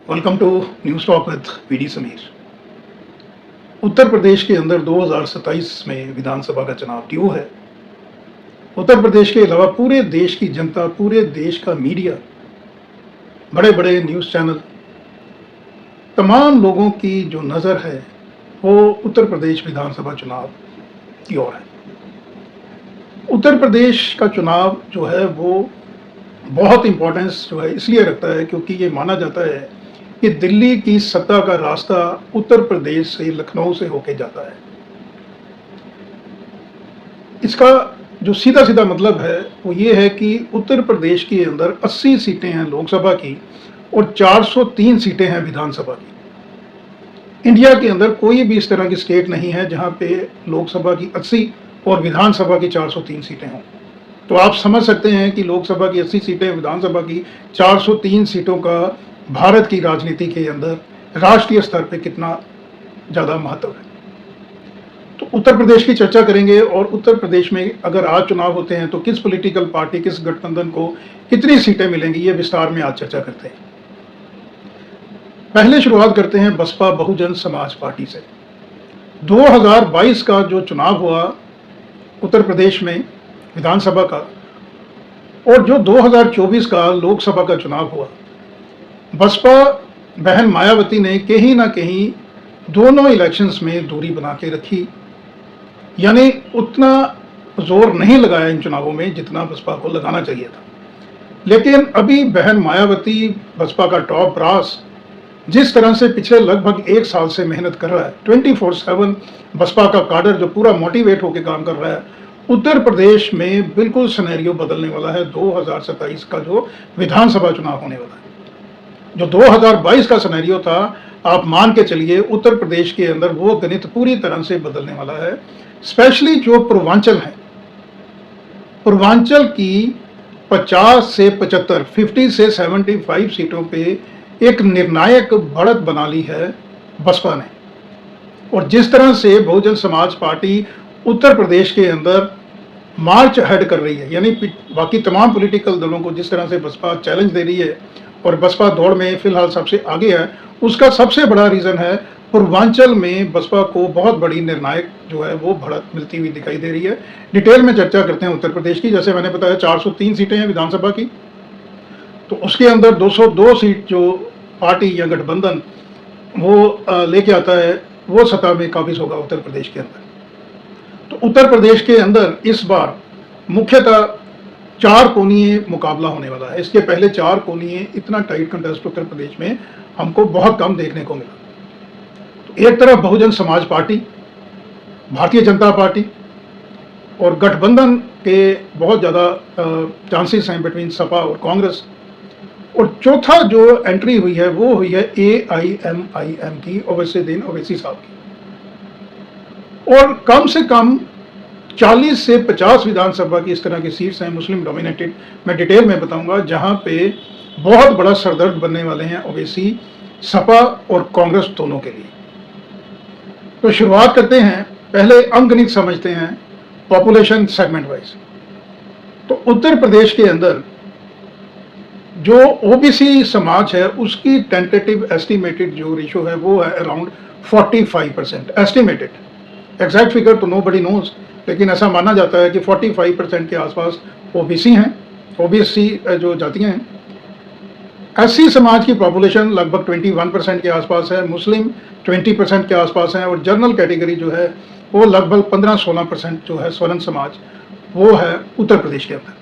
Welcome to news talk with VD Sameer. Uttar Pradesh के अंदर 2027 में विधानसभा का चुनाव ड्यू है। उत्तर प्रदेश के अलावा पूरे देश की जनता, पूरे देश का मीडिया, बड़े बड़े न्यूज़ चैनल, तमाम लोगों की जो नज़र है वो उत्तर प्रदेश विधानसभा चुनाव की ओर है। उत्तर प्रदेश का चुनाव जो है वो बहुत इम्पोर्टेंस जो है इसलिए रखता है क्योंकि ये माना जाता है कि दिल्ली की सत्ता का रास्ता उत्तर प्रदेश से, लखनऊ से होके जाता है। इसका जो सीधा सीधा मतलब है वो ये है कि उत्तर प्रदेश के अंदर 80 सीटें हैं लोकसभा की और 403 सीटें हैं विधानसभा की। इंडिया के अंदर कोई भी इस तरह की स्टेट नहीं है जहां पे लोकसभा की 80 और विधानसभा की 403 सीटें हों। तो आप समझ सकते हैं कि लोकसभा की 80 सीटें, विधानसभा की 403 सीटों का भारत की राजनीति के अंदर राष्ट्रीय स्तर पे कितना ज़्यादा महत्व है। तो उत्तर प्रदेश की चर्चा करेंगे और उत्तर प्रदेश में अगर आज चुनाव होते हैं तो किस पॉलिटिकल पार्टी, किस गठबंधन को कितनी सीटें मिलेंगी, ये विस्तार में आज चर्चा करते हैं। पहले शुरुआत करते हैं बसपा बहुजन समाज पार्टी से। 2022 का जो चुनाव हुआ उत्तर प्रदेश में विधानसभा का और जो 2024 का लोकसभा का चुनाव हुआ, बसपा बहन मायावती ने कहीं ना कहीं दोनों इलेक्शंस में दूरी बना के रखी, यानी उतना जोर नहीं लगाया इन चुनावों में जितना बसपा को लगाना चाहिए था। लेकिन अभी बहन मायावती, बसपा का टॉप ब्रास, जिस तरह से पिछले लगभग 1 साल से मेहनत कर रहा है, 24/7 बसपा का काडर जो पूरा मोटिवेट होकर काम कर रहा है, उत्तर प्रदेश में बिल्कुल सिनेरियो बदलने वाला है 2027 का जो विधानसभा चुनाव होने वाला है। जो 2022 का सिनेरियो था, आप मान के चलिए उत्तर प्रदेश के अंदर वो गणित पूरी तरह से बदलने वाला है। स्पेशली जो पूर्वांचल है, पूर्वांचल की 50 से 75, 50 से 75 सीटों पे एक निर्णायक बढ़त बना ली है बसपा ने। और जिस तरह से बहुजन समाज पार्टी उत्तर प्रदेश के अंदर मार्च हेड कर रही है, यानी बाकी तमाम पॉलिटिकल दलों को जिस तरह से बसपा चैलेंज दे रही है और बसपा दौड़ में फिलहाल सबसे आगे है, उसका सबसे बड़ा रीज़न है पूर्वांचल में बसपा को बहुत बड़ी निर्णायक जो है वो बढ़त मिलती हुई दिखाई दे रही है। डिटेल में चर्चा करते हैं उत्तर प्रदेश की। जैसे मैंने बताया 403 सीटें हैं विधानसभा की, तो उसके अंदर 202 सीट जो पार्टी या गठबंधन वो लेके आता है, वो सत्ता में काबिज होगा उत्तर प्रदेश के अंदर। तो उत्तर प्रदेश के अंदर इस बार मुख्यतः 4 कोणीय मुकाबला होने वाला है। इसके पहले 4 कोणीय इतना टाइट कंटेस्ट उत्तर प्रदेश में हमको बहुत कम देखने को मिला। तो एक तरफ बहुजन समाज पार्टी, भारतीय जनता पार्टी और गठबंधन के बहुत ज़्यादा चांसेस हैं बिटवीन सपा और कांग्रेस। और चौथा जो एंट्री हुई है वो हुई है AIMIM की, ओवैसीउद्दीन ओवैसी साहब की। और कम से कम 40 से 50 विधानसभा की इस तरह की सीट्स हैं मुस्लिम डोमिनेटेड, मैं डिटेल में बताऊंगा, जहां पे बहुत बड़ा सरदर्द बनने वाले हैं ओवैसी, सपा और कांग्रेस दोनों के लिए। तो शुरुआत करते हैं, पहले अंकगणित समझते हैं पॉपुलेशन सेगमेंट वाइज। तो उत्तर प्रदेश के अंदर जो ओबीसी समाज है उसकी टेंटेटिव एस्टिमेटेड जो रेशो है वो है अराउंड 45%। एस्टिमेटेड, एग्जैक्ट फिगर तो नोबडी नोज, लेकिन ऐसा माना जाता है कि 45% के आसपास ओबीसी हैं, ओबीसी जो जातियां हैं। एससी समाज की पॉपुलेशन लगभग 21% के आसपास है, मुस्लिम 20% के आसपास हैं और जनरल कैटेगरी जो है वो लगभग 15-16% जो है स्वर्ण समाज, वो है उत्तर प्रदेश के अंदर।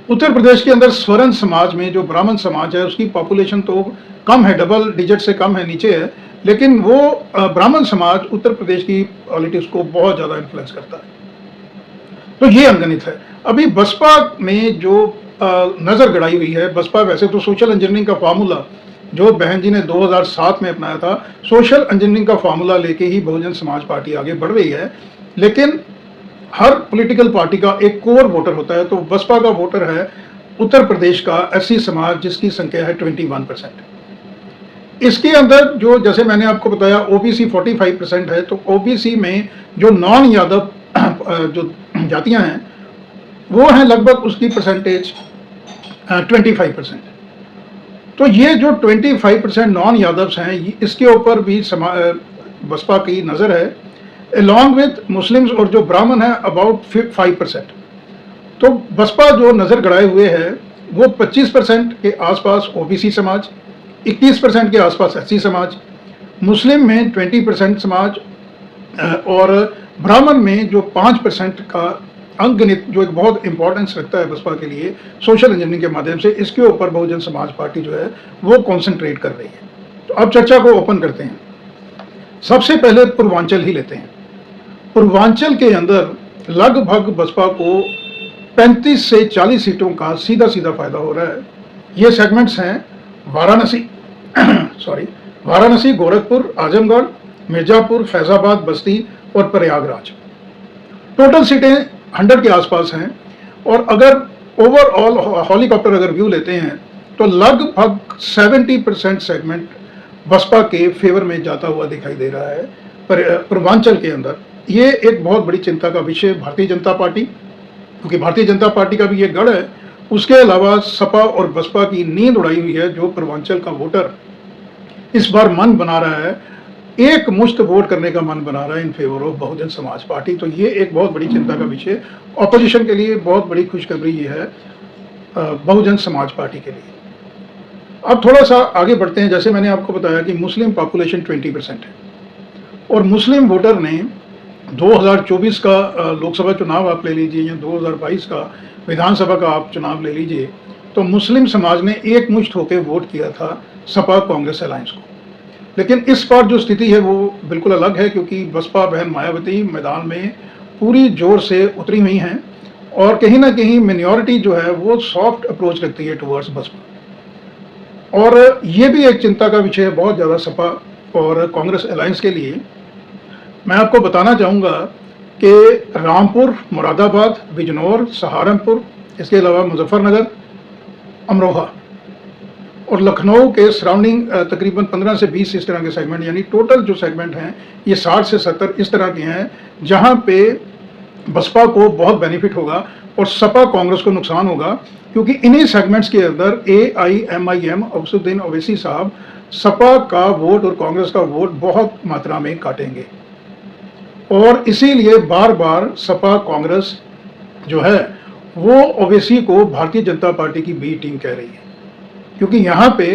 उत्तर प्रदेश के अंदर स्वर्ण समाज में जो ब्राह्मण समाज है उसकी पॉपुलेशन तो कम है, डबल डिजिट से कम है, नीचे है, लेकिन वो ब्राह्मण समाज उत्तर प्रदेश की पॉलिटिक्स को बहुत ज़्यादा इन्फ्लुएंस करता है। तो ये अंगणित है। अभी बसपा में जो नज़र गड़ाई हुई है, बसपा वैसे तो सोशल इंजीनियरिंग का फार्मूला जो बहन जी ने 2007 में अपनाया था, सोशल इंजीनियरिंग का फार्मूला लेके ही बहुजन समाज पार्टी आगे बढ़ रही है। लेकिन हर पॉलिटिकल पार्टी का एक कोर वोटर होता है, तो बसपा का वोटर है उत्तर प्रदेश का एससी समाज, जिसकी संख्या है 21%। इसके अंदर जो, जैसे मैंने आपको बताया, ओबीसी 45% है, तो ओबीसी में जो नॉन यादव जो जातियां हैं वो हैं लगभग उसकी परसेंटेज 25%। तो ये जो 25% नॉन यादव्स हैं, इसके ऊपर भी बसपा की नज़र है, अलॉन्ग विद मुस्लिम्स और जो ब्राह्मण है अबाउट 5%। तो बसपा जो नज़र गड़ाए हुए है वो 25% के आसपास ओबीसी समाज, 21% के आसपास एससी समाज, मुस्लिम में 20% समाज और ब्राह्मण में जो 5% का अंकगणित जो एक बहुत इंपॉर्टेंस रखता है बसपा के लिए सोशल इंजीनियरिंग के माध्यम से, इसके ऊपर बहुजन समाज पार्टी जो है वो कॉन्सेंट्रेट कर रही है। तो अब चर्चा को ओपन करते हैं। सबसे पहले पूर्वांचल ही लेते हैं। पूर्वांचल के अंदर लगभग बसपा को 35 से 40 सीटों का सीधा सीधा फायदा हो रहा है। ये सेगमेंट्स हैं वाराणसी, गोरखपुर, आजमगढ़, मिर्जापुर, फैजाबाद, बस्ती और प्रयागराज। टोटल सीटें 100 के आसपास हैं। और अगर ओवरऑल हेलीकॉप्टर अगर व्यू लेते हैं तो लगभग 70% सेगमेंट बसपा के फेवर में जाता हुआ दिखाई दे रहा है पूर्वांचल के अंदर। ये एक बहुत बड़ी चिंता का विषय भारतीय जनता पार्टी, क्योंकि भारतीय जनता पार्टी का भी ये गढ़ है। उसके अलावा सपा और बसपा की नींद उड़ाई हुई है। जो पूर्वांचल का वोटर इस बार मन बना रहा है, एक मुश्त वोट करने का मन बना रहा है in favour of Bahujan Samaj party. तो ये एक बहुत बड़ी चिंता का विषय, ऑपोजिशन के लिए बहुत बड़ी खुशखबरी ये है बहुजन समाज पार्टी के लिए। अब थोड़ा सा आगे बढ़ते हैं। जैसे मैंने आपको बताया कि मुस्लिम पॉपुलेशन 20% है और मुस्लिम वोटर ने 2024 का लोकसभा चुनाव आप ले लीजिए या 2022 का विधानसभा का आप चुनाव ले लीजिए, तो मुस्लिम समाज ने एक मुश्त होकर वोट किया था सपा कांग्रेस अलायंस को। लेकिन इस बार जो स्थिति है वो बिल्कुल अलग है, क्योंकि बसपा बहन मायावती मैदान में पूरी जोर से उतरी हुई हैं और कहीं ना कहीं मिनॉरिटी जो है वो सॉफ्ट अप्रोच रखती है टुवर्ड्स बसपा। और ये भी एक चिंता का विषय है बहुत ज़्यादा सपा और कांग्रेस अलायंस के लिए। मैं आपको बताना चाहूँगा कि रामपुर, मुरादाबाद, बिजनौर, सहारनपुर, इसके अलावा मुजफ्फरनगर, अमरोहा और लखनऊ के सराउंडिंग तकरीबन 15 से 20 इस तरह के सेगमेंट, यानी टोटल जो सेगमेंट हैं ये 60 से 70 इस तरह के हैं जहां पे बसपा को बहुत बेनिफिट होगा और सपा कांग्रेस को नुकसान होगा, क्योंकि इन्हीं सेगमेंट्स के अंदर AIMIM अब्दुद्दीन ओवैसी साहब सपा का वोट और कांग्रेस का वोट बहुत मात्रा में काटेंगे। और इसीलिए बार बार सपा कांग्रेस जो है वो ओवैसी को भारतीय जनता पार्टी की बी टीम कह रही है, क्योंकि यहाँ पे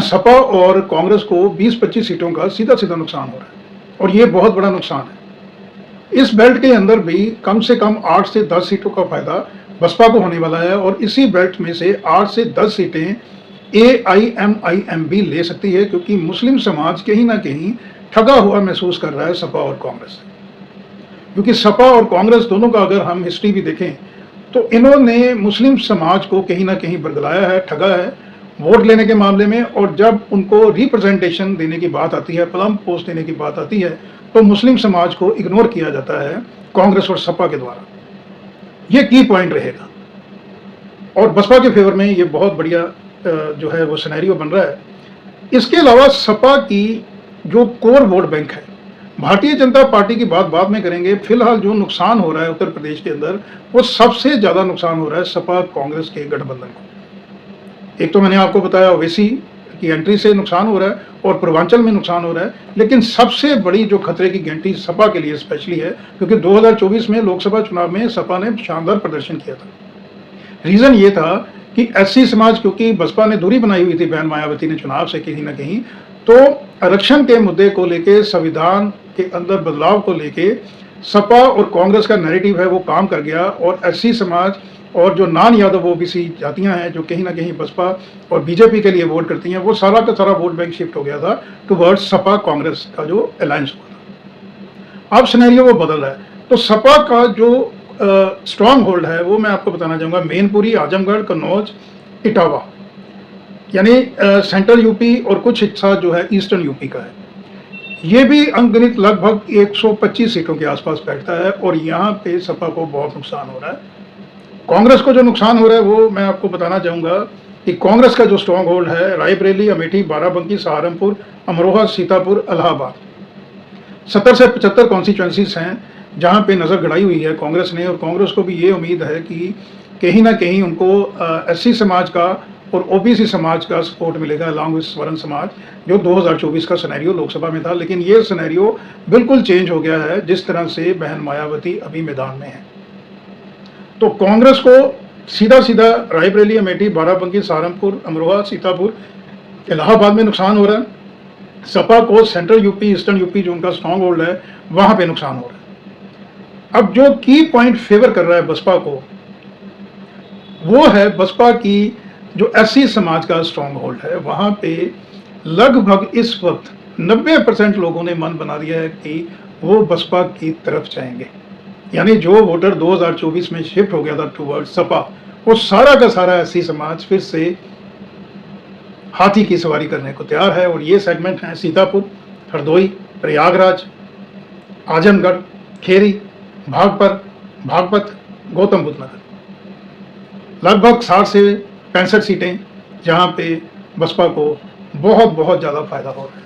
सपा और कांग्रेस को 20-25 सीटों का सीधा सीधा नुकसान हो रहा है और ये बहुत बड़ा नुकसान है। इस बेल्ट के अंदर भी कम से कम 8 से 10 सीटों का फायदा बसपा को होने वाला है और इसी बेल्ट में से 8 से 10 सीटें AIMIM भी ले सकती है, क्योंकि मुस्लिम समाज कहीं ना कहीं ठगा हुआ महसूस कर रहा है सपा और कांग्रेस से। क्योंकि सपा और कांग्रेस दोनों का अगर हम हिस्ट्री भी देखें तो इन्होंने मुस्लिम समाज को कहीं ना कहीं बरगलाया है, ठगा है वोट लेने के मामले में। और जब उनको रिप्रेजेंटेशन देने की बात आती है, प्लम पोस्ट देने की बात आती है, तो मुस्लिम समाज को इग्नोर किया जाता है कांग्रेस और सपा के द्वारा। ये की पॉइंट रहेगा और बसपा के फेवर में ये बहुत बढ़िया जो है वो सिनेरियो बन रहा है। इसके अलावा सपा की जो कोर वोट बैंक है, भारतीय जनता पार्टी की बात बाद में करेंगे। फिलहाल जो नुकसान हो रहा है उत्तर प्रदेश के अंदर, वो सबसे ज्यादा नुकसान हो रहा है सपा कांग्रेस के गठबंधन को। एक तो मैंने आपको बताया ओवैसी की एंट्री से नुकसान हो रहा है और पूर्वांचल में नुकसान हो रहा है, लेकिन सबसे बड़ी जो खतरे की घंटी सपा के लिए स्पेशली है, क्योंकि 2024 में लोकसभा चुनाव में सपा ने शानदार प्रदर्शन किया था। रीजन ये था कि एससी समाज, क्योंकि बसपा ने दूरी बनाई हुई थी बहन मायावती ने चुनाव से कहीं ना कहीं, तो आरक्षण के मुद्दे को लेके, संविधान के अंदर बदलाव को लेके सपा और कांग्रेस का नैरेटिव है वो काम कर गया और एससी समाज और जो नॉन यादव ओबीसी जातियां हैं जो कहीं ना कहीं बसपा और बीजेपी के लिए वोट करती हैं, वो सारा का सारा वोट बैंक शिफ्ट हो गया था टुवर्ड्स सपा कांग्रेस का जो अलायंस हुआ था। अब सिनेरियो वो बदल रहा है। तो सपा का जो स्ट्रॉन्ग होल्ड है वो मैं आपको बताना चाहूँगा मैनपुरी, आजमगढ़, कन्नौज, इटावा, यानी सेंट्रल यूपी और कुछ हिस्सा जो है ईस्टर्न यूपी का है। ये भी अंकगणित लगभग 125 सीटों के आसपास बैठता है और यहाँ पे सपा को बहुत नुकसान हो रहा है। कांग्रेस को जो नुकसान हो रहा है वो मैं आपको बताना चाहूँगा कि कांग्रेस का जो स्ट्रॉन्ग होल्ड है रायबरेली, अमेठी, बाराबंकी, सहारनपुर, अमरोहा, सीतापुर, इलाहाबाद, 70 से 75 कॉन्स्टिट्यूंसीज हैं जहाँ पे नज़र गड़ाई हुई है कांग्रेस ने। और कांग्रेस को भी ये उम्मीद है कि कहीं ना कहीं उनको एससी समाज का और ओबीसी समाज का सपोर्ट मिलेगा अलॉन्ग विद स्वर्ण समाज, जो 2024 का सिनेरियो लोकसभा में था। लेकिन ये सिनेरियो बिल्कुल चेंज हो गया है जिस तरह से बहन मायावती अभी मैदान में है। तो कांग्रेस को सीधा सीधा रायबरेली, अमेठी, बाराबंकी, सहारनपुर, अमरोहा, सीतापुर, इलाहाबाद में नुकसान हो रहा है। सपा को सेंट्रल यूपी, ईस्टर्न यूपी जो उनका स्ट्रॉन्ग होल्ड है वहां पे नुकसान हो रहा है। अब जो की पॉइंट फेवर कर रहा है बसपा को, वो है बसपा की जो एससी समाज का स्ट्रॉन्ग होल्ड है। वहां पे लगभग इस वक्त 90% लोगों ने मन बना दिया है कि वो बसपा की तरफ जाएंगे। यानी जो वोटर 2024 में शिफ्ट हो गया था टुवर्ड सपा, वो सारा का सारा एससी समाज फिर से हाथी की सवारी करने को तैयार है। और ये सेगमेंट हैं सीतापुर, हरदोई, प्रयागराज, आजमगढ़, खेरी, भागपत, गौतम बुद्ध नगर। लगभग 60 से 65 सीटें जहां पे बसपा को बहुत ज़्यादा फायदा हो रहा है।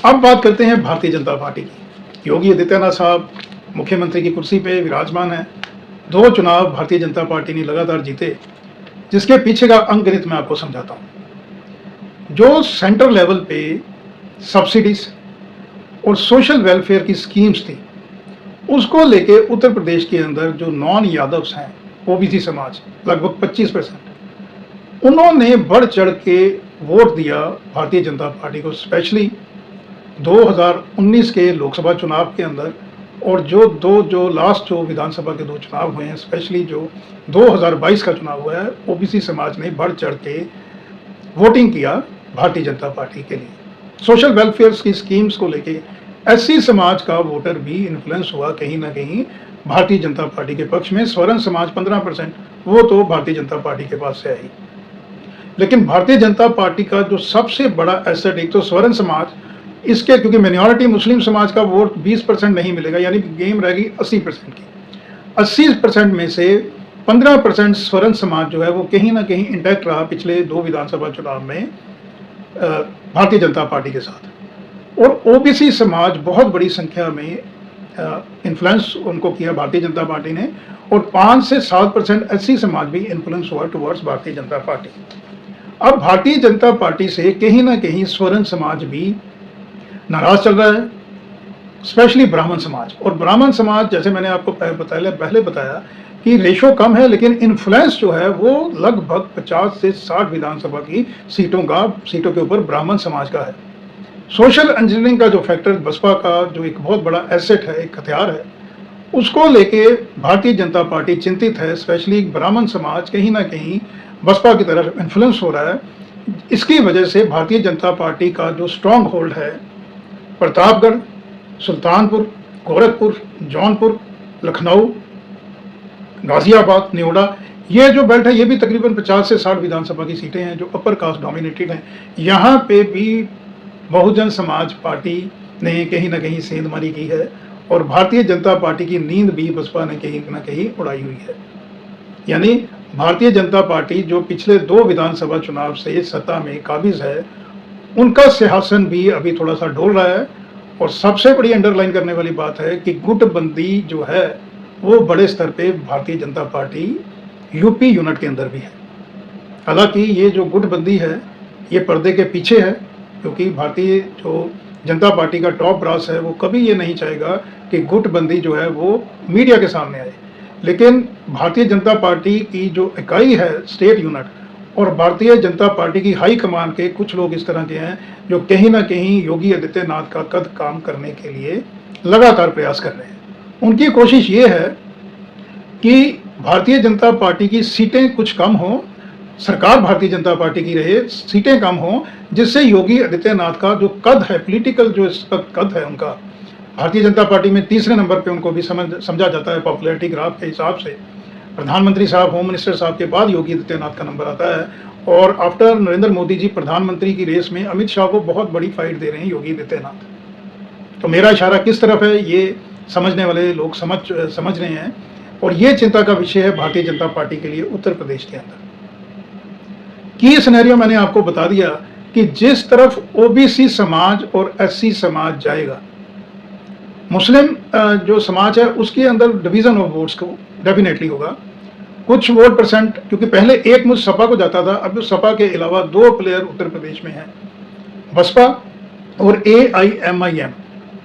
अब बात करते हैं भारतीय जनता पार्टी की। योगी आदित्यनाथ साहब मुख्यमंत्री की कुर्सी पे विराजमान है। 2 चुनाव भारतीय जनता पार्टी ने लगातार जीते, जिसके पीछे का अंकगणित मैं आपको समझाता हूं। जो सेंटर लेवल पे सब्सिडीज और सोशल वेलफेयर की स्कीम्स थी, उसको लेके उत्तर प्रदेश के अंदर जो नॉन यादव्स हैं, ओबीसी समाज, लगभग 25%, उन्होंने बढ़ चढ़ के वोट दिया भारतीय जनता पार्टी को, स्पेशली 2019 के लोकसभा चुनाव के अंदर। और जो लास्ट जो विधानसभा के 2 चुनाव हुए हैं, स्पेशली जो 2022 का चुनाव हुआ है, ओबीसी समाज ने बढ़ चढ़ के वोटिंग किया भारतीय जनता पार्टी के लिए। सोशल वेलफेयर की स्कीम्स को लेके एससी समाज का वोटर भी इन्फ्लुएंस हुआ कहीं ना कहीं भारतीय जनता पार्टी के पक्ष में। स्वर्ण समाज 15%, वो तो भारतीय जनता पार्टी के पास से आई। लेकिन भारतीय जनता पार्टी का जो सबसे बड़ा एसेट, एक तो स्वर्ण समाज, इसके क्योंकि मिनॉरिटी मुस्लिम समाज का वोट 20% नहीं मिलेगा, यानी गेम रहेगी 80% की। 80% में से 15% स्वर्ण समाज जो है वो कहीं ना कहीं इंटैक्ट रहा पिछले 2 विधानसभा चुनाव में भारतीय जनता पार्टी के साथ। और ओबीसी समाज बहुत बड़ी संख्या में इन्फ्लुएंस उनको किया भारतीय जनता पार्टी ने, और 5 से 7% एससी समाज भी इन्फ्लुएंस हुआ टुवर्ड्स भारतीय जनता पार्टी। अब भारतीय जनता पार्टी से कहीं ना कहीं स्वर्ण समाज भी नाराज चल रहा है, स्पेशली ब्राह्मण समाज। और ब्राह्मण समाज, जैसे मैंने आपको पहले बताया कि रेशो कम है, लेकिन इन्फ्लुएंस जो है वो लगभग 50 से 60 विधानसभा की सीटों के ऊपर ब्राह्मण समाज का है। सोशल इंजीनियरिंग का जो फैक्टर बसपा का जो एक बहुत बड़ा एसेट है, एक हथियार है, उसको लेके भारतीय जनता पार्टी चिंतित है। स्पेशली ब्राह्मण समाज कहीं ना कहीं बसपा की तरफ इन्फ्लुएंस हो रहा है। इसकी वजह से भारतीय जनता पार्टी का जो स्ट्रॉन्ग होल्ड है, प्रतापगढ़, सुल्तानपुर, गोरखपुर, जौनपुर, लखनऊ, गाजियाबाद, नेवड़ा, ये जो बेल्ट है ये भी तकरीबन 50 से 60 विधानसभा की सीटें हैं जो अपर कास्ट डोमिनेटेड हैं। यहाँ पे भी बहुजन समाज पार्टी ने कहीं ना कहीं सेंधमारी की है, और भारतीय जनता पार्टी की नींद भी बसपा ने कहीं ना कहीं उड़ाई हुई है। यानी भारतीय जनता पार्टी जो पिछले 2 विधानसभा चुनाव से सत्ता में काबिज है, उनका सिंहासन भी अभी थोड़ा सा डोल रहा है। और सबसे बड़ी अंडरलाइन करने वाली बात है कि गुटबंदी जो है वो बड़े स्तर पे भारतीय जनता पार्टी यूपी यूनिट के अंदर भी है। हालांकि ये जो गुटबंदी है ये पर्दे के पीछे है, क्योंकि भारतीय जो जनता पार्टी का टॉप ब्रास है वो कभी ये नहीं चाहेगा कि गुटबंदी जो है वो मीडिया के सामने आए। लेकिन भारतीय जनता पार्टी की जो इकाई है स्टेट यूनिट, और भारतीय जनता पार्टी की हाई कमान के कुछ लोग इस तरह के हैं जो कहीं ना कहीं योगी आदित्यनाथ का कद काम करने के लिए लगातार प्रयास कर रहे हैं। उनकी कोशिश ये है कि भारतीय जनता पार्टी की सीटें कुछ कम हो, सरकार भारतीय जनता पार्टी की रहे, सीटें कम हो, जिससे योगी आदित्यनाथ का जो कद है, पॉलिटिकल जो कद है उनका, भारतीय जनता पार्टी में तीसरे नंबर पे उनको भी समझा जाता है पॉपुलैरिटी ग्राफ के हिसाब से। प्रधानमंत्री साहब, होम मिनिस्टर साहब के बाद योगी आदित्यनाथ का नंबर आता है, और आफ्टर नरेंद्र मोदी जी प्रधानमंत्री की रेस में अमित शाह को बहुत बड़ी फाइट दे रहे हैं योगी आदित्यनाथ। तो मेरा इशारा किस तरफ है ये समझने वाले लोग समझ रहे हैं, और ये चिंता का विषय है भारतीय जनता पार्टी के लिए उत्तर प्रदेश के अंदर। की सिनेरियो मैंने आपको बता दिया कि जिस तरफ ओबीसी समाज और एससी समाज जाएगा, मुस्लिम जो समाज है उसके अंदर डिवीजन ऑफ वोट्स को डेफिनेटली होगा, कुछ वोट परसेंट, क्योंकि पहले एक मुझ सपा को जाता था, अब सपा के अलावा 2 प्लेयर उत्तर प्रदेश में हैं, बसपा और AIMIM।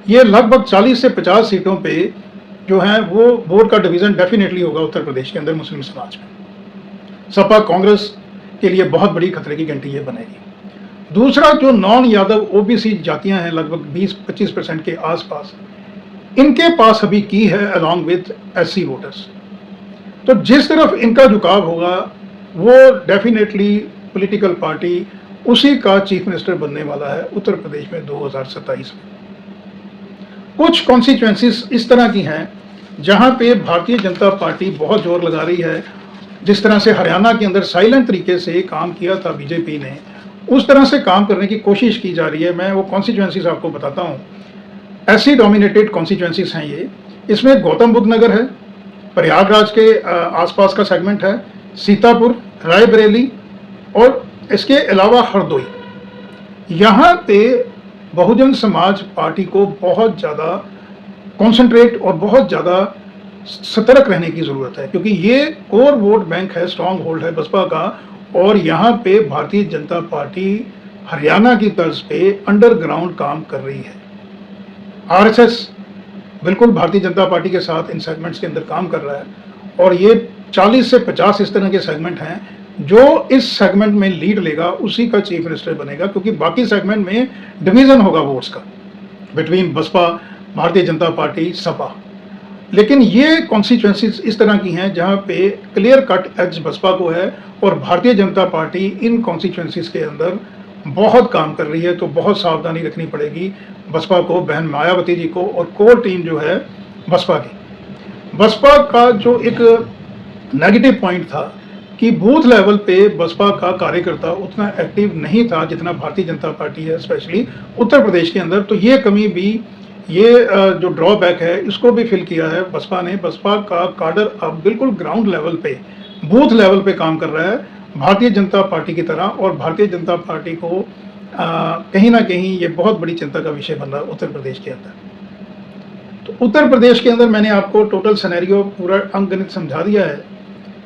ये लगभग 40 से 50 सीटों पे जो है वो वोट का डिवीजन डेफिनेटली होगा उत्तर प्रदेश के अंदर मुस्लिम समाज में। सपा कांग्रेस के लिए बहुत बड़ी खतरे की घंटी ये बनेगी। दूसरा, जो नॉन यादव OBC जातियां हैं लगभग 20-25% के आसपास, इनके पास अभी की है अलॉन्ग विद SC वोटर्स। तो जिस तरफ इनका झुकाव होगा वो डेफिनेटली पॉलिटिकल पार्टी उसी का चीफ मिनिस्टर बनने वाला है उत्तर प्रदेश में 2027 में। कुछ कॉन्स्टिट्यूएंसीज इस तरह की हैं जहां पे भारतीय जनता पार्टी बहुत जोर लगा रही है। जिस तरह से हरियाणा के अंदर साइलेंट तरीके से काम किया था बीजेपी ने, उस तरह से काम करने की कोशिश की जा रही है। मैं वो कॉन्स्टिट्यूएंसीज आपको बताता हूँ। SC डोमिनेटेड कॉन्स्टिट्यूएंसीज हैं ये। इसमें गौतम बुद्ध नगर है, प्रयागराज के आसपास का सेगमेंट है, सीतापुर, रायबरेली और इसके अलावा हरदोई। यहाँ पे बहुजन समाज पार्टी को बहुत ज़्यादा कॉन्सेंट्रेट और बहुत ज़्यादा सतर्क रहने की ज़रूरत है, क्योंकि ये कोर वोट बैंक है, स्ट्रॉन्ग होल्ड है बसपा का। और यहाँ पे भारतीय जनता पार्टी हरियाणा की तर्ज पे अंडरग्राउंड काम कर रही है। RSS बिल्कुल भारतीय जनता पार्टी के साथ इन सेगमेंट्स के अंदर काम कर रहा है, और ये 40 से 50 इस तरह के सेगमेंट हैं। जो इस सेगमेंट में लीड लेगा उसी का चीफ मिनिस्टर बनेगा, क्योंकि बाकी सेगमेंट में डिवीजन होगा वोट्स का बिटवीन बसपा, भारतीय जनता पार्टी, सपा। लेकिन ये कॉन्स्टिट्यूएंसीज इस तरह की हैं जहां पे क्लियर कट एज बसपा को है, और भारतीय जनता पार्टी इन कॉन्स्टिट्यूएंसीज के अंदर बहुत काम कर रही है। तो बहुत सावधानी रखनी पड़ेगी बसपा को, बहन मायावती जी को, और कोर टीम जो है बसपा की। बसपा का जो एक नेगेटिव पॉइंट था कि बूथ लेवल पे बसपा का कार्यकर्ता उतना एक्टिव नहीं था जितना भारतीय जनता पार्टी है, स्पेशली उत्तर प्रदेश के अंदर। तो ये कमी भी, ये जो ड्रॉबैक है, इसको भी फिल किया है बसपा ने। बसपा का काडर अब बिल्कुल ग्राउंड लेवल पे, बूथ लेवल पे काम कर रहा है भारतीय जनता पार्टी की तरह, और भारतीय जनता पार्टी को कहीं ना कहीं ये बहुत बड़ी चिंता का विषय बन रहा है उत्तर प्रदेश के अंदर। तो उत्तर प्रदेश के अंदर मैंने आपको टोटल सिनेरियो पूरा अंकगणित समझा दिया है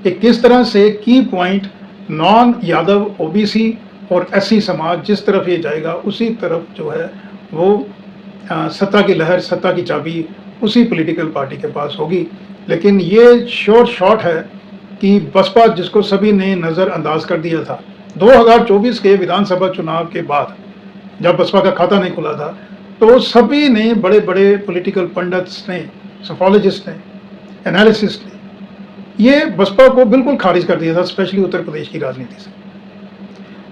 कि किस तरह से की पॉइंट नॉन यादव OBC और SC समाज जिस तरफ ये जाएगा उसी तरफ जो है वो सत्ता की लहर, सत्ता की चाबी उसी पॉलिटिकल पार्टी के पास होगी। लेकिन ये श्योर शॉट है कि बसपा, जिसको सभी ने नज़रअंदाज कर दिया था 2024 के विधानसभा चुनाव के बाद, जब बसपा का खाता नहीं खुला था, तो सभी ने, बड़े बड़े पॉलिटिकल पंडित्स ने, सोफोलॉजिस्ट ने, एनालिसिस्ट ने, ये बसपा को बिल्कुल खारिज कर दिया था, स्पेशली उत्तर प्रदेश की राजनीति से।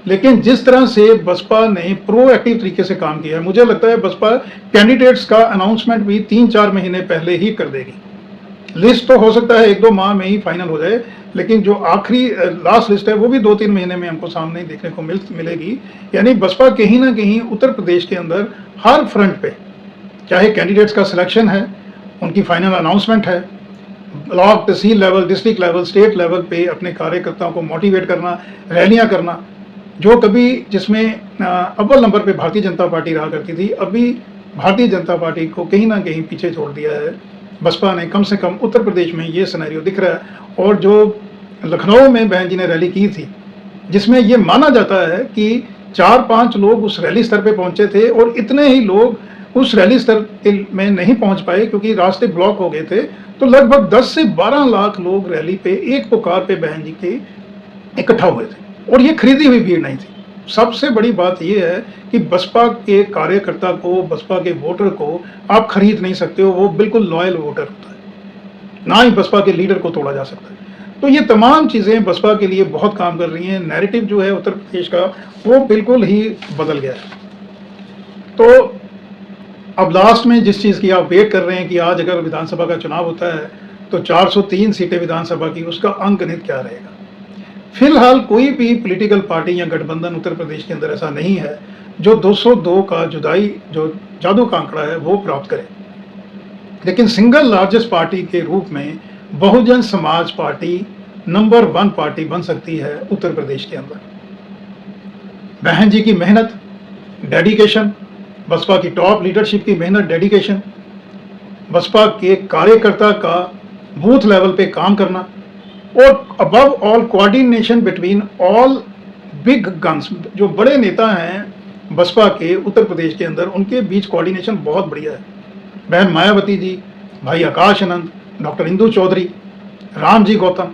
लेकिन जिस तरह से बसपा ने प्रोएक्टिव तरीके से काम किया है, मुझे लगता है बसपा कैंडिडेट्स का अनाउंसमेंट भी 3-4 महीने पहले ही कर देगी। लिस्ट तो हो सकता है 1-2 माह में ही फाइनल हो जाए, लेकिन जो आखिरी लास्ट लिस्ट है वो भी 2-3 महीने में हमको सामने देखने को मिलेगी। यानी बसपा कहीं ना कहीं उत्तर प्रदेश के अंदर हर फ्रंट पे, चाहे कैंडिडेट्स का सिलेक्शन है, उनकी फाइनल अनाउंसमेंट है, block, tehsil level, district level, state level पे अपने कार्यकर्ताओं को मोटिवेट करना, रैलियां करना, जो कभी जिसमें अव्वल नंबर पे भारतीय जनता पार्टी रहा करती थी, अभी भारतीय जनता पार्टी को कहीं ना कहीं पीछे छोड़ दिया है बसपा ने। कम से कम उत्तर प्रदेश में ये सिनेरियो दिख रहा है। और जो लखनऊ में बहन जी ने रैली की थी, जिसमें ये माना जाता है कि 4-5 लोग उस रैली स्तर पे पहुंचे थे, और इतने ही लोग उस रैली स्तर में नहीं पहुंच पाए क्योंकि रास्ते ब्लॉक हो गए थे। तो लगभग 10 से 12 लाख लोग रैली पे एक पुकार पे बहन जी के इकट्ठा हुए थे, और ये खरीदी हुई भीड़ नहीं थी। सबसे बड़ी बात यह है कि बसपा के कार्यकर्ता को, बसपा के वोटर को आप खरीद नहीं सकते हो, वो बिल्कुल लॉयल वोटर होता है, ना ही बसपा के लीडर को तोड़ा जा सकता है। तो ये तमाम चीज़ें बसपा के लिए बहुत काम कर रही हैं। नैरेटिव जो है उत्तर प्रदेश का वो बिल्कुल ही बदल गया है। तो अब लास्ट में जिस चीज़ की आप वेट कर रहे हैं कि आज अगर विधानसभा का चुनाव होता है तो 403 सीटें विधानसभा की, उसका अंकगणित क्या रहेगा। फिलहाल कोई भी पॉलिटिकल पार्टी या गठबंधन उत्तर प्रदेश के अंदर ऐसा नहीं है जो 202 का जुदाई, जो जादू का आंकड़ा है, वो प्राप्त करे। लेकिन सिंगल लार्जेस्ट पार्टी के रूप में Bahujan Samaj party number 1 party बन सकती है उत्तर प्रदेश के अंदर। बहन जी की मेहनत, डेडिकेशन, बसपा की टॉप लीडरशिप की मेहनत, डेडिकेशन, बसपा के कार्यकर्ता का बूथ लेवल पे काम करना, और above all coordination between all big guns, जो बड़े नेता हैं बसपा के उत्तर प्रदेश के अंदर, उनके बीच कोऑर्डिनेशन बहुत बढ़िया है। बहन मायावती जी, भाई आकाश आनंद, डॉक्टर इंदु चौधरी, राम जी गौतम,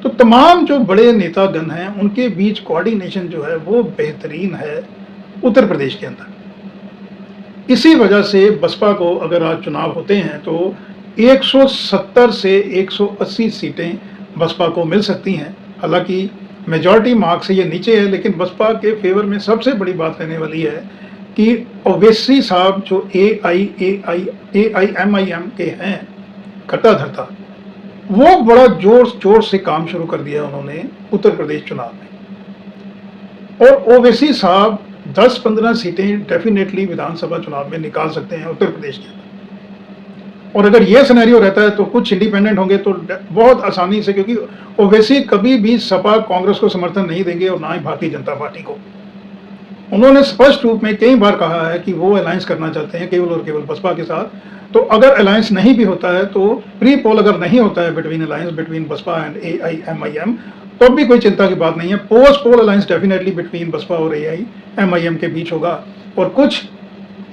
तो तमाम जो बड़े नेतागण हैं उनके बीच कोऑर्डिनेशन जो है वो बेहतरीन है उत्तर प्रदेश के अंदर। इसी वजह से बसपा को अगर आज चुनाव होते हैं तो 170 से 180 सीटें बसपा को मिल सकती हैं। हालांकि मेजॉरिटी मार्क्स से ये नीचे है, लेकिन बसपा के फेवर में सबसे बड़ी बात रहने वाली है कि ओवैसी साहब जो AIMIM के हैं कट्टा धरता, वो बड़ा जोर से काम शुरू कर दिया उन्होंने उत्तर प्रदेश चुनाव में। और ओवैसी साहब 10-15 सीटें डेफिनेटली विधानसभा चुनाव में निकाल सकते हैं उत्तर प्रदेश के अंदर। और अगर ये सिनेरियो रहता है तो कुछ इंडिपेंडेंट होंगे तो बहुत आसानी से, क्योंकि ओवैसी कभी भी सपा कांग्रेस को समर्थन नहीं देंगे और ना ही भारतीय जनता पार्टी को। उन्होंने स्पष्ट रूप में कई बार कहा है कि वो अलायंस करना चाहते हैं केवल और केवल बसपा के साथ। तो अगर अलायंस नहीं भी होता है, तो प्री पोल अगर नहीं होता है alliance between Baspa and AIMIM, तो भी कोई चिंता की बात नहीं है। Post poll alliance definitely between Baspa और AIMIM के बीच होगा, और कुछ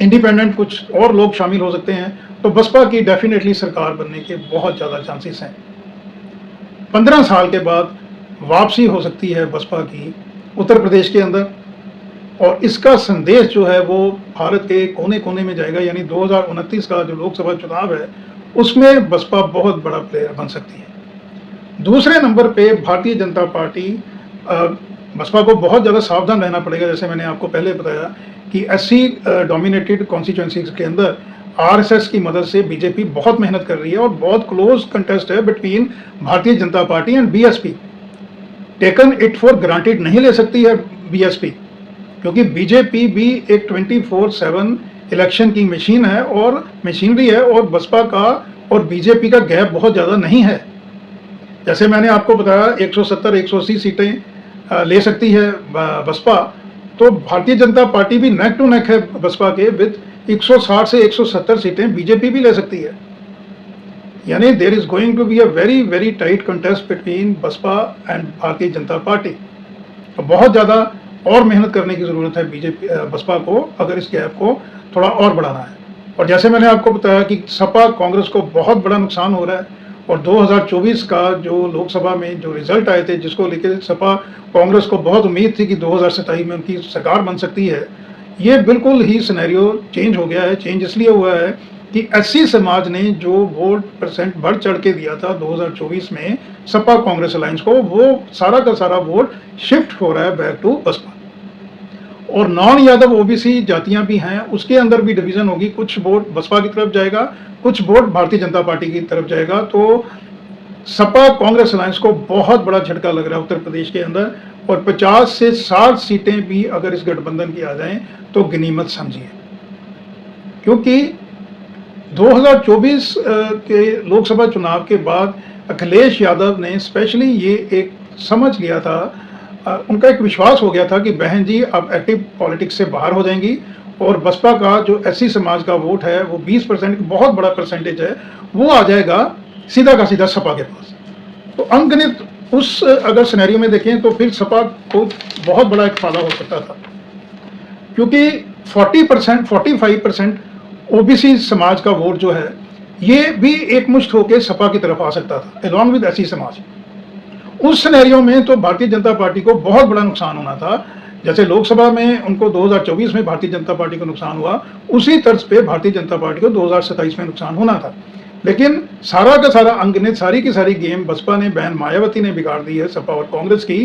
इंडिपेंडेंट कुछ और लोग शामिल हो सकते हैं। तो बसपा की डेफिनेटली सरकार बनने के बहुत ज़्यादा चांसेस हैं। 15 साल के बाद वापसी हो सकती है बसपा की उत्तर प्रदेश के अंदर, और इसका संदेश जो है वो भारत के कोने कोने में जाएगा। यानी 2029 का जो लोकसभा चुनाव है उसमें बसपा बहुत बड़ा प्लेयर बन सकती है। दूसरे नंबर पे भारतीय जनता पार्टी, बसपा को बहुत ज़्यादा सावधान रहना पड़ेगा। जैसे मैंने आपको पहले बताया कि SC डोमिनेटेड कॉन्स्टिट्यूएंसीज के अंदर RSS की मदद से बीजेपी बहुत मेहनत कर रही है, और बहुत क्लोज कंटेस्ट है बिटवीन भारतीय Janata party and BSP। Taken it for granted नहीं ले सकती है BSP, क्योंकि बीजेपी भी एक 24/7 इलेक्शन की मशीन है और मशीनरी है, और बसपा का और बीजेपी का गैप बहुत ज़्यादा नहीं है। जैसे मैंने आपको बताया 170-180 सीटें ले सकती है बसपा, तो भारतीय जनता पार्टी भी नेक टू नेक है बसपा के विद 160 से 170 सीटें बीजेपी भी ले सकती है। यानी there is going to be a very very tight contest between Baspa and Bharatiya Janata party. तो बहुत ज़्यादा और मेहनत करने की ज़रूरत है बसपा को, अगर इस गैप को थोड़ा और बढ़ाना है। और जैसे मैंने आपको बताया कि सपा कांग्रेस को बहुत बड़ा नुकसान हो रहा है, और 2024 का जो लोकसभा में जो रिजल्ट आए थे, जिसको लेकर सपा कांग्रेस को बहुत उम्मीद थी कि 2027 में उनकी सरकार बन सकती है, ये बिल्कुल ही सिनेरियो चेंज हो गया है। चेंज इसलिए हुआ है कि SC समाज ने जो वोट परसेंट बढ़ चढ़ के दिया था 2024 में सपा कांग्रेस अलायंस को, वो सारा का सारा वोट शिफ्ट हो रहा है बैक टू बसपा। और नॉन यादव OBC जातियां भी हैं, उसके अंदर भी डिवीजन होगी। कुछ वोट बसपा की तरफ जाएगा, कुछ वोट भारतीय जनता पार्टी की तरफ जाएगा। तो सपा कांग्रेस अलायंस को बहुत बड़ा झटका लग रहा है उत्तर प्रदेश के अंदर, और 50 से 60 सीटें भी अगर इस गठबंधन की आ जाएं तो गनीमत समझिए। क्योंकि 2024 के लोकसभा चुनाव के बाद अखिलेश यादव ने स्पेशली ये एक समझ लिया था, उनका एक विश्वास हो गया था कि बहन जी अब एक्टिव पॉलिटिक्स से बाहर हो जाएंगी, और बसपा का जो SC समाज का वोट है वो 20% बहुत बड़ा परसेंटेज है, वो आ जाएगा सीधा का सीधा सपा के पास। तो अंकगणित उस अगर सिनेरियो में देखें तो फिर सपा को बहुत बड़ा एक फायदा हो सकता था, क्योंकि 45% OBC समाज का वोट जो है ये भी एक मुश्त होकर सपा की तरफ आ सकता था अलॉन्ग विद SC समाज। उस सिनेरियो में तो भारतीय जनता पार्टी को बहुत बड़ा नुकसान होना था। जैसे लोकसभा में उनको 2024 में भारतीय जनता पार्टी को नुकसान हुआ, उसी तर्ज पे भारतीय जनता पार्टी को 2027 में नुकसान होना था। लेकिन सारा का सारा अंगणित, सारी की सारी गेम बसपा ने, बहन मायावती ने बिगाड़ दी है सपा और कांग्रेस की।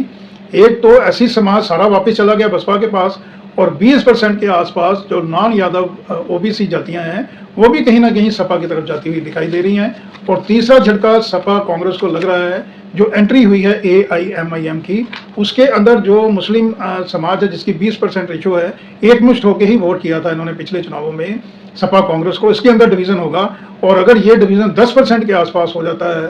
एक तो SC समाज सारा वापस चला गया बसपा के पास, और 20% के आसपास जो नॉन यादव OBC जातियां हैं वो भी कहीं ना कहीं सपा की तरफ जाती हुई दिखाई दे रही हैं। और तीसरा झटका सपा कांग्रेस को लग रहा है, जो एंट्री हुई है AIMIM की, उसके अंदर जो मुस्लिम समाज है जिसकी 20% रेशो है, एकमुश्त होकर ही वोट किया था इन्होंने पिछले चुनावों में सपा कांग्रेस को। इसके अंदर डिवीजन होगा, और अगर ये डिवीजन 10% के आसपास हो जाता है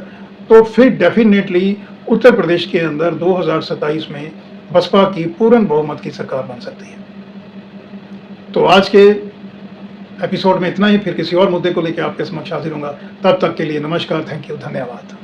तो फिर डेफिनेटली उत्तर प्रदेश के अंदर 2027 में बसपा की पूर्ण बहुमत की सरकार बन सकती है। तो आज के एपिसोड में इतना ही, फिर किसी और मुद्दे को लेकर आपके समक्ष हाजिर होऊंगा। तब तक के लिए नमस्कार, थैंक यू, धन्यवाद।